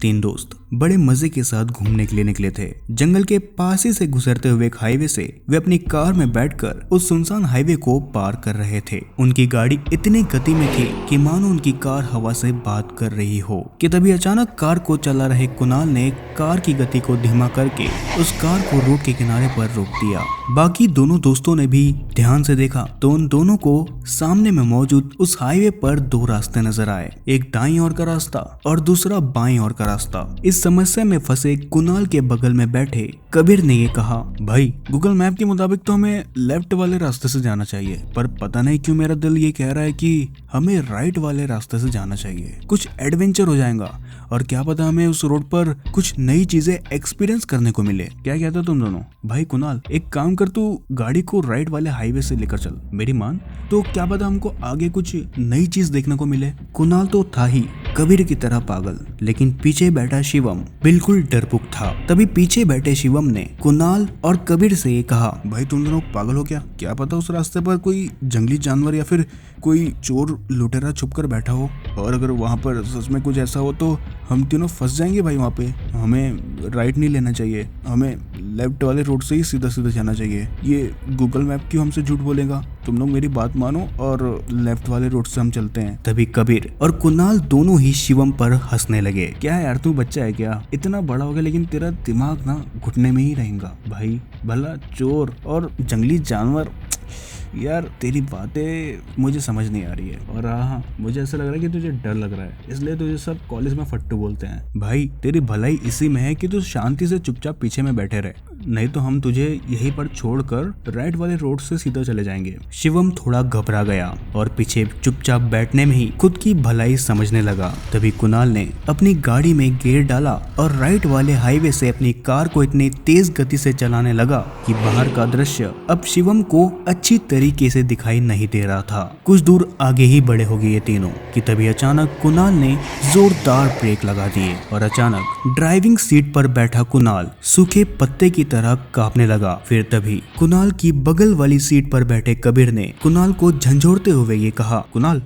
तीन दोस्त बड़े मजे के साथ घूमने के लिए निकले थे। जंगल के पास ही से गुजरते हुए एक हाईवे से वे अपनी कार में बैठकर उस सुनसान हाईवे को पार कर रहे थे। उनकी गाड़ी इतनी गति में थी कि मानो उनकी कार हवा से बात कर रही हो कि तभी अचानक कार को चला रहे कुणाल ने कार की गति को धीमा करके उस कार को रोड के किनारे पर रोक दिया। बाकी दोनों दोस्तों ने भी ध्यान से देखा तो उन दोनों को सामने में मौजूद उस हाईवे पर दो रास्ते नजर आए, एक दाईं ओर का रास्ता और दूसरा बाईं ओर का रास्ता। इस समस्या में फंसे कुणाल के बगल में बैठे कबीर ने ये कहा, भाई गूगल मैप के मुताबिक तो हमें लेफ्ट वाले रास्ते से जाना चाहिए, पर पता नहीं क्यों मेरा दिल ये कह रहा है कि हमें राइट वाले रास्ते से जाना चाहिए। कुछ एडवेंचर हो जाएगा और क्या पता हमें उस रोड पर कुछ नई चीजें एक्सपीरियंस करने को मिले। क्या कहते हो तुम दोनों? भाई कुणाल एक काम कर, तू गाड़ी को राइट वाले हाईवे से लेकर चल, मेरी मान, तो क्या पता हमको आगे कुछ नई चीज देखने को मिले। कुणाल तो था ही कबीर की तरह पागल, लेकिन पीछे बैठा शिवम बिल्कुल डरपोक था। तभी पीछे बैठे शिवम ने कुणाल और कबीर से ये कहा, भाई तुम दोनों पागल हो क्या पता उस रास्ते पर कोई जंगली जानवर या फिर कोई चोर लुटेरा छुप कर बैठा हो, और अगर वहाँ पर सच में कुछ ऐसा हो तो हम तीनों फंस जाएंगे भाई। वहाँ पे हमें राइट नहीं लेना चाहिए, हमें लेफ्ट वाले रोड से ही सीधा सीधा जाना चाहिए। ये गूगल मैप क्यों हमसे झूठ बोलेगा? तुम लोग मेरी बात मानो और लेफ्ट वाले रोड से हम चलते हैं। तभी कबीर और कुणाल दोनों ही शिवम पर हंसने लगे। क्या यार तू बच्चा है क्या? इतना बड़ा हो गया लेकिन तेरा दिमाग ना घुटने में ही रहेगा भाई। भला चोर और जंगली जानवर, यार तेरी बातें मुझे समझ नहीं आ रही है, और हाँ मुझे ऐसा लग रहा है कि तुझे डर लग रहा है, इसलिए तुझे सब कॉलेज में फट्टू बोलते हैं। भाई तेरी भलाई इसी में है कि तू शांति से चुपचाप पीछे में बैठे रहे, नहीं तो हम तुझे यहीं पर छोड़कर राइट वाले रोड से सीधा चले जाएंगे। शिवम थोड़ा घबरा गया और पीछे चुपचाप बैठने में ही खुद की भलाई समझने लगा। तभी कुणाल ने अपनी गाड़ी में गियर डाला और राइट वाले हाईवे से अपनी कार को इतनी तेज गति से चलाने लगा कि बाहर का दृश्य अब शिवम को अच्छी तरीके से दिखाई नहीं दे रहा था। कुछ दूर आगे ही बड़े हो गए ये तीनों कि तभी अचानक कुणाल ने जोरदार ब्रेक लगा दिए और अचानक ड्राइविंग सीट पर बैठा कुणाल सूखे पत्ते की तरह कांपने लगा। फिर तभी कुणाल की बगल वाली सीट पर बैठे कबीर ने कुणाल को झंझोड़ते हुए ये कहा, कुणाल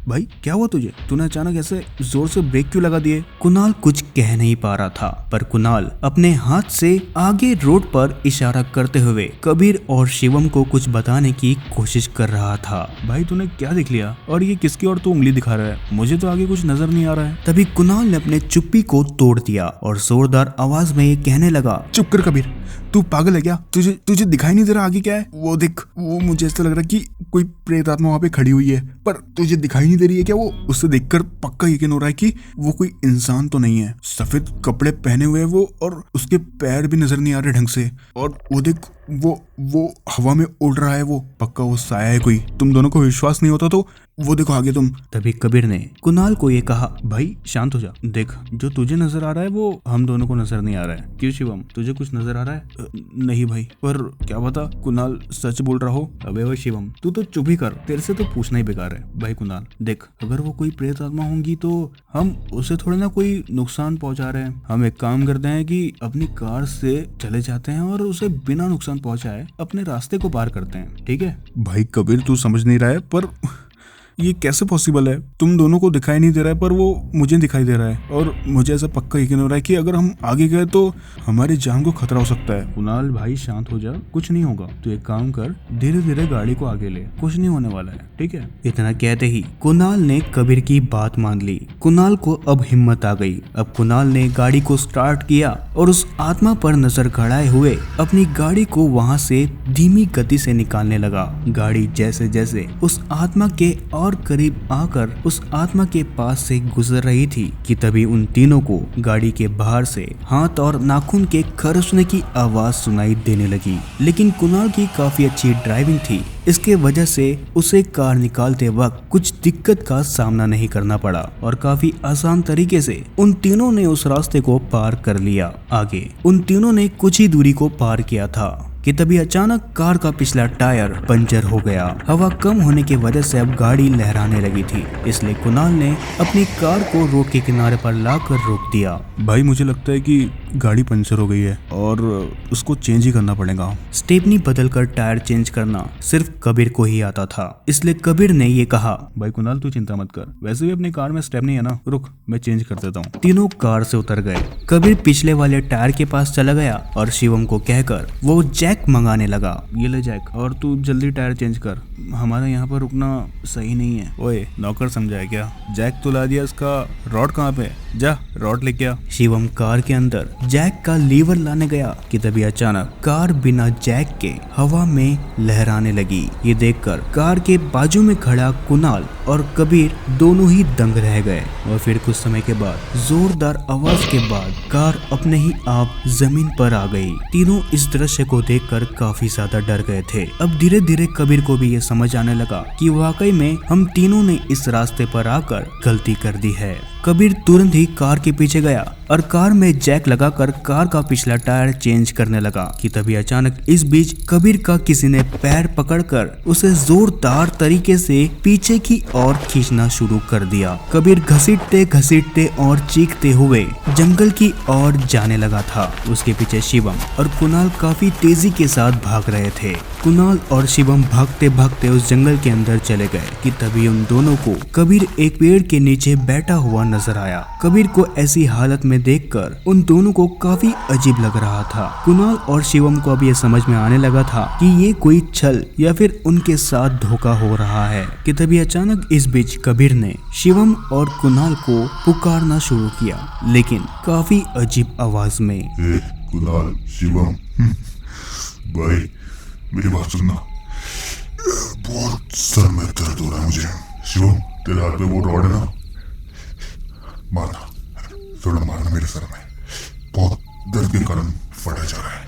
भाई क्या हुआ तुझे? तूने अचानक ऐसे जोर से ब्रेक क्यों लगा दिए? कुणाल कुछ कह नहीं पा रहा था, पर कुणाल अपने हाथ से आगे रोड पर इशारा करते हुए कबीर और शिवम को कुछ बताने की कोशिश कर रहा था। भाई तूने क्या देख लिया और ये किसकी ओर तू उंगली दिखा रहा है? मुझे तो आगे कुछ नजर नहीं आ रहा है। तभी कुणाल ने अपने चुप्पी को तोड़ दिया और जोरदार आवाज में ये कहने लगा, चुप कर कबीर, तू पागल है क्या? तुझे दिखाई नहीं दे रहा आगे क्या है? वो देख, वो मुझे ऐसा लग रहा है कि कोई प्रेत आत्मा वहाँ पे खड़ी हुई है, पर तुझे दिखाई नहीं दे रही है क्या? वो उससे देखकर पक्का यकीन हो रहा है कि वो कोई इंसान तो नहीं है। सफेद कपड़े पहने हुए वो, और उसके पैर भी नजर नहीं आ रहे ढंग से, और वो देख वो हवा में उड़ रहा है, वो पक्का वो साया है कोई। तुम दोनों को विश्वास नहीं होता तो वो देखो आगे तुम। तभी कबीर ने कुणाल को ये कहा, भाई शांत हो जा, देख जो तुझे नजर आ रहा है वो हम दोनों को नजर नहीं आ रहा है। क्यों शिवम, तुझे कुछ नजर आ रहा है? नहीं भाई, पर क्या पता कुणाल सच बोल रहा हो। अबे वो शिवम तू तो चुप ही कर, तेरे से तो पूछना ही बेकार है। भाई कुणाल देख, अगर वो कोई प्रेत आत्मा होंगी तो हम उसे थोड़े ना कोई नुकसान पहुंचा रहे हैं। हम एक काम करते हैं कि अपनी कार से चले जाते हैं और उसे बिना नुकसान पहुंचाए अपने रास्ते को पार करते हैं, ठीक है? भाई कबीर तू समझ नहीं रहा है, पर ये कैसे पॉसिबल है? तुम दोनों को दिखाई नहीं दे रहा है पर वो मुझे दिखाई दे रहा है, और मुझे ऐसा पक्का यकीन हो रहा है कि अगर हम आगे गए तो हमारी जान को खतरा हो सकता है। कुणाल भाई शांत हो जा, कुछ नहीं होगा, तू एक काम कर, धीरे धीरे गाड़ी को आगे ले, कुछ नहीं होने वाला है, ठीक है? इतना कहते ही कुणाल ने कबीर की बात मान ली। कुणाल को अब हिम्मत आ गई। अब कुणाल ने गाड़ी को स्टार्ट किया और उस आत्मा पर नजर गड़ाए हुए अपनी गाड़ी को वहां से धीमी गति से निकालने लगा। गाड़ी जैसे जैसे उस आत्मा के और करीब आकर उस आत्मा के पास से गुजर रही थी कि तभी उन तीनों को गाड़ी के बाहर से हाथ और नाखून के खरचने की आवाज सुनाई देने लगी। लेकिन कुणाल की काफी अच्छी ड्राइविंग थी, इसके वजह से उसे कार निकालते वक्त कुछ दिक्कत का सामना नहीं करना पड़ा और काफी आसान तरीके से उन तीनों ने उस रास्ते को पार कर लिया। आगे उन तीनों ने कुछ ही दूरी को पार किया था कि तभी अचानक कार का पिछला टायर पंचर हो गया। हवा कम होने की वजह से अब गाड़ी लहराने लगी थी, इसलिए कुणाल ने अपनी कार को रोड के किनारे पर लाकर रोक दिया। भाई मुझे लगता है कि गाड़ी पंचर हो गई है और उसको चेंज ही करना पड़ेगा। स्टेपनी बदलकर टायर चेंज करना सिर्फ कबीर को ही आता था, इसलिए कबीर ने ये कहा, भाई कुणाल तू चिंता मत कर, वैसे भी अपनी कार में स्टेपनी है ना, रुक मैं चेंज कर देता हूँ। तीनों कार से उतर गए। कबीर पिछले वाले टायर के पास चला गया और शिवम को कहकर वो जैक मंगाने लगा। ये ले जैक, और तू जल्दी टायर चेंज कर, हमारा यहाँ पर रुकना सही नहीं है। ओए नौकर समझा है क्या? जैक तो ला दिया, इसका रॉड कहाँ पे? जा रॉड लेके आ। शिवम कार के अंदर जैक का लीवर लाने गया कि तभी अचानक कार बिना जैक के हवा में लहराने लगी। ये देखकर कार के बाजू में खड़ा कुणाल और कबीर दोनों ही दंग रह गए और फिर कुछ समय के बाद जोरदार आवाज के बाद कार अपने ही आप जमीन पर आ गई। तीनों इस दृश्य को देखकर काफी ज्यादा डर गए थे। अब धीरे धीरे कबीर को भी ये समझ आने लगा कि वाकई में हम तीनों ने इस रास्ते पर आकर गलती कर दी है। कबीर तुरंत ही कार के पीछे गया और कार में जैक लगाकर कार का पिछला टायर चेंज करने लगा कि तभी अचानक इस बीच कबीर का किसी ने पैर पकड़कर उसे जोरदार तरीके से पीछे की ओर खींचना शुरू कर दिया। कबीर घसीटते घसीटते और चीखते हुए जंगल की ओर जाने लगा था। उसके पीछे शिवम और कुणाल काफी तेजी के साथ भाग रहे थे। कुणाल और शिवम भागते भागते उस जंगल के अंदर चले गए कि तभी उन दोनों को कबीर एक पेड़ के नीचे बैठा हुआ नजर आया। कबीर को ऐसी हालत में देखकर उन दोनों को काफी अजीब लग रहा था। कुणाल और शिवम को अब ये समझ में आने लगा था कि ये कोई छल या फिर उनके साथ धोखा हो रहा है कि तभी अचानक इस बीच कबीर ने शिवम और कुणाल को पुकारना शुरू किया, लेकिन काफी अजीब आवाज में। कुणाल, शिवम, भाई मेरी बात सुनना, बहुत सर में दर्द हो रहा है मुझे। शिवम तेरे हाथ पे वो रॉड है ना, मारना, थोड़ा मारना मेरे सर में, बहुत दर्द के कारण फटा जा रहा है,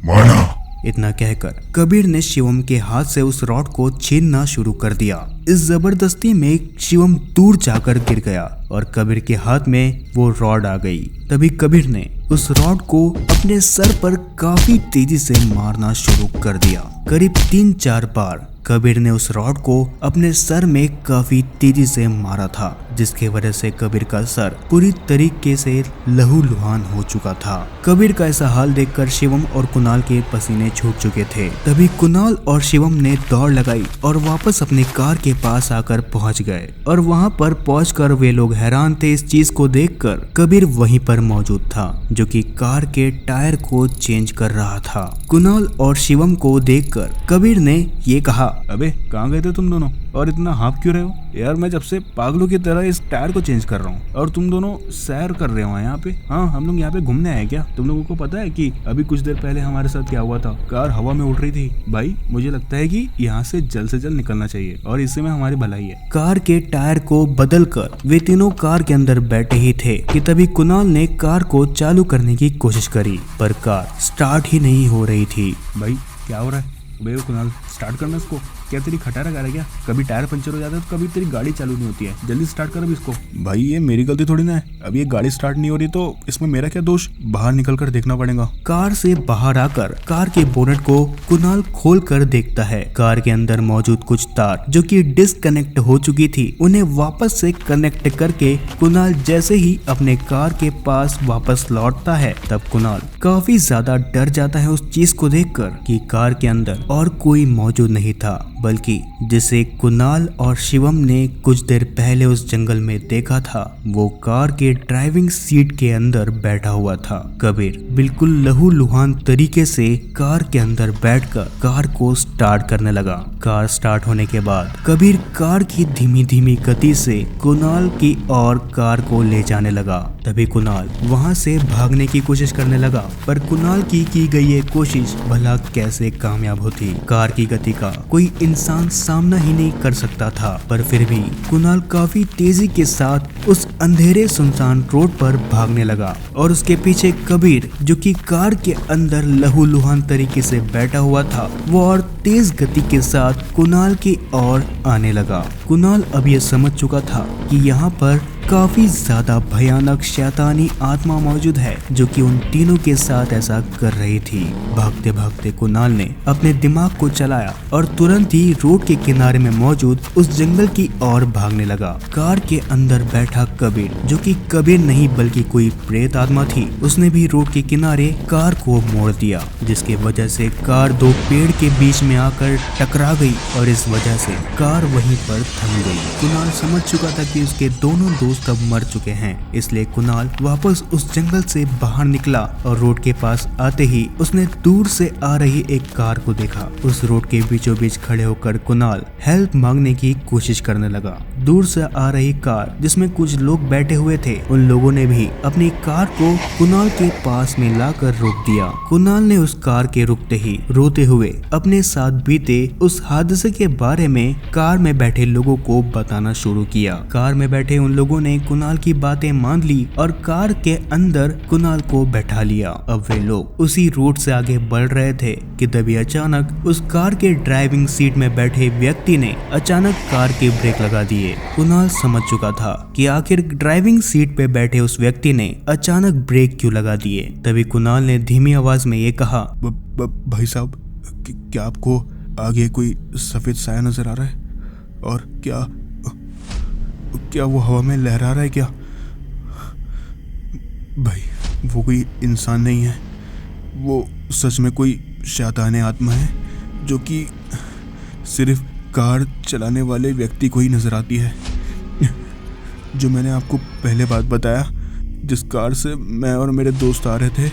मारना। इतना कहकर कबीर ने शिवम के हाथ से उस रॉड को छीनना शुरू कर दिया। इस जबरदस्ती में शिवम दूर जाकर गिर गया और कबीर के हाथ में वो रॉड आ गई। तभी कबीर ने उस रॉड को अपने सर पर काफी तेजी से मारना शुरू कर दिया। करीब 3-4 बार कबीर ने उस रॉड को अपने सर में काफी तेजी से मारा था, जिसके वजह से कबीर का सर पूरी तरीके से लहूलुहान हो चुका था। कबीर का ऐसा हाल देखकर शिवम और कुणाल के पसीने छूट चुके थे। तभी कुणाल और शिवम ने दौड़ लगाई और वापस अपनी कार के पास आकर पहुंच गए और वहां पर पहुंचकर वे लोग हैरान थे इस चीज को देखकर। कबीर वहीं पर मौजूद था जो कि कार के टायर को चेंज कर रहा था। कुणाल और शिवम को देखकर कबीर ने ये कहा, अबे कहाँ गए थे तुम दोनों और इतना हाँफ क्यों रहे हो? यार मैं जब से पागलों की तरह इस टायर को चेंज कर रहा हूँ और तुम दोनों सैर कर रहे हो यहाँ पे। हाँ हम लोग यहाँ पे घूमने आए क्या? तुम लोगों को पता है कि अभी कुछ देर पहले हमारे साथ क्या हुआ था? कार हवा में उड़ रही थी। भाई मुझे लगता है कि यहाँ से जल्द से जल्द निकलना चाहिए और इससे में हमारी भलाई है। कार के टायर को बदल कर वे तीनों कार के अंदर बैठे ही थे कि तभी कुणाल ने कार को चालू करने की कोशिश करी पर कार स्टार्ट ही नहीं हो रही थी। भाई क्या हो रहा है? भाई कुणाल स्टार्ट करना इसको। क्या तेरी खटारा गा रहा है क्या? कभी टायर पंचर हो जाता है तो कभी तेरी गाड़ी चालू नहीं होती है। जल्दी स्टार्ट कर अभी इसको। भाई ये मेरी गलती थोड़ी ना है, अभी ये गाड़ी स्टार्ट नहीं हो रही तो इसमें मेरा क्या दोष? बाहर निकल कर देखना पड़ेगा। कार से बाहर आकर कार के बोनट को कुणाल खोल कर देखता है। कार के अंदर मौजूद कुछ तार जो कि डिस्कनेक्ट हो चुकी थी उन्हें वापस से कनेक्ट करके कुणाल जैसे ही अपने कार के पास वापस लौटता है तब कुणाल काफी ज्यादा डर जाता है उस चीज को देखकर कि कार के अंदर और कोई मौजूद नहीं था, बल्कि जिसे कुणाल और शिवम ने कुछ देर पहले उस जंगल में देखा था वो कार के ड्राइविंग सीट के अंदर बैठा हुआ था। कबीर बिल्कुल लहूलुहान तरीके से कार के अंदर बैठकर कार को स्टार्ट करने लगा। कार स्टार्ट होने के बाद कबीर कार की धीमी धीमी गति से कुणाल की ओर कार को ले जाने लगा। तभी कुणाल वहां से भागने की कोशिश करने लगा पर कुणाल की गई ये कोशिश भला कैसे कामयाब होती। कार की गति का कोई इंसान सामना ही नहीं कर सकता था पर फिर भी कुणाल काफी तेजी के साथ उस अंधेरे सुनसान रोड पर भागने लगा और उसके पीछे कबीर जो कि कार के अंदर लहूलुहान तरीके से बैठा हुआ था वो और तेज गति के साथ कुणाल की ओर आने लगा। कुणाल अब ये समझ चुका था कि यहाँ पर काफी ज्यादा भयानक शैतानी आत्मा मौजूद है जो कि उन तीनों के साथ ऐसा कर रही थी। भागते भागते कुणाल ने अपने दिमाग को चलाया और तुरंत ही रोड के किनारे में मौजूद उस जंगल की ओर भागने लगा। कार के अंदर बैठा कबीर, जो कि कबीर नहीं बल्कि कोई प्रेत आत्मा थी, उसने भी रोड के किनारे कार को मोड़ दिया, जिसके वजह से कार दो पेड़ के बीच में आकर टकरा गई और इस वजह से कार वहीं पर थम गई। कुणाल समझ चुका था कि उसके दोनों दोस्त अब मर चुके हैं, इसलिए कुणाल वापस उस जंगल से बाहर निकला और रोड के पास आते ही उसने दूर से आ रही एक कार को देखा। उस रोड के बीचों बीच खड़े होकर कुणाल हेल्प मांगने की कोशिश करने लगा। दूर से आ रही कार जिसमें कुछ लोग बैठे हुए थे, उन लोगों ने भी अपनी कार को कुणाल के पास में लाकर रोक दिया। कुणाल ने उस कार के रुकते ही रोते हुए अपने साथ बीते उस हादसे के बारे में कार में बैठे लोगों को बताना शुरू किया। कार में बैठे उन लोगों ने कुणाल की बातें मान ली और कार के अंदर कुणाल को बैठा लिया। अब वे लोग उसी रोड से आगे बढ़ रहे थे कि तभी अचानक उस कार के ड्राइविंग सीट में बैठे व्यक्ति ने अचानक कार के ब्रेक लगा दिए। कुणाल समझ चुका था कि आखिर ड्राइविंग सीट पे बैठे उस व्यक्ति ने अचानक ब्रेक क्यों लगा दिए। तभी कुणाल ने धीमी आवाज में ये कहा, भाई साहब, क्या आपको आगे कोई सफेद साया नजर आ रहा है? और क्या वो हवा में लहरा रहा है क्या? भाई, वो कोई इंसान नहीं है, वो सच में कोई शैतान आत्मा है जो कि सिर्फ कार चलाने वाले व्यक्ति को ही नजर आती है। जो मैंने आपको पहले बात बताया, जिस कार से मैं और मेरे दोस्त आ रहे थे,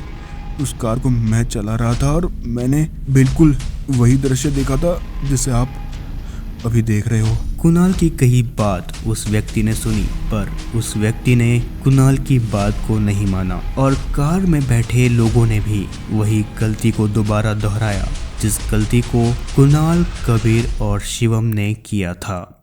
उस कार को मैं चला रहा था और मैंने बिल्कुल वही दृश्य देखा था जिसे आप अभी देख रहे हो। कुणाल की कही बात उस व्यक्ति ने सुनी, पर उस व्यक्ति ने कुणाल की बात को नहीं माना और कार में बैठे लोगों ने भी वही गलती को दोबारा दोहराया जिस गलती को कुणाल, कबीर और शिवम ने किया था।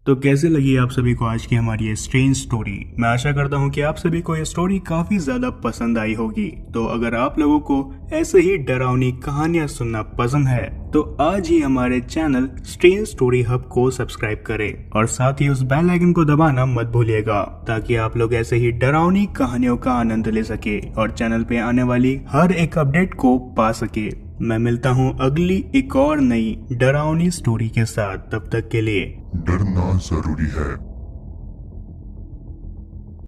तो कैसे लगी आप सभी को आज की हमारी ये स्ट्रेंज स्टोरी? मैं आशा करता हूँ कि आप सभी को ये स्टोरी काफी ज्यादा पसंद आई होगी। तो अगर आप लोगों को ऐसे ही डरावनी कहानियां सुनना पसंद है तो आज ही हमारे चैनल स्ट्रेंज स्टोरी हब को सब्सक्राइब करें और साथ ही उस बेल आइकन को दबाना मत भूलिएगा, ताकि आप लोग ऐसे ही डरावनी कहानियों का आनंद ले सके और चैनल पे आने वाली हर एक अपडेट को पा सके। मैं मिलता हूँ अगली एक और नई डरावनी स्टोरी के साथ। तब तक के लिए डरना जरूरी है।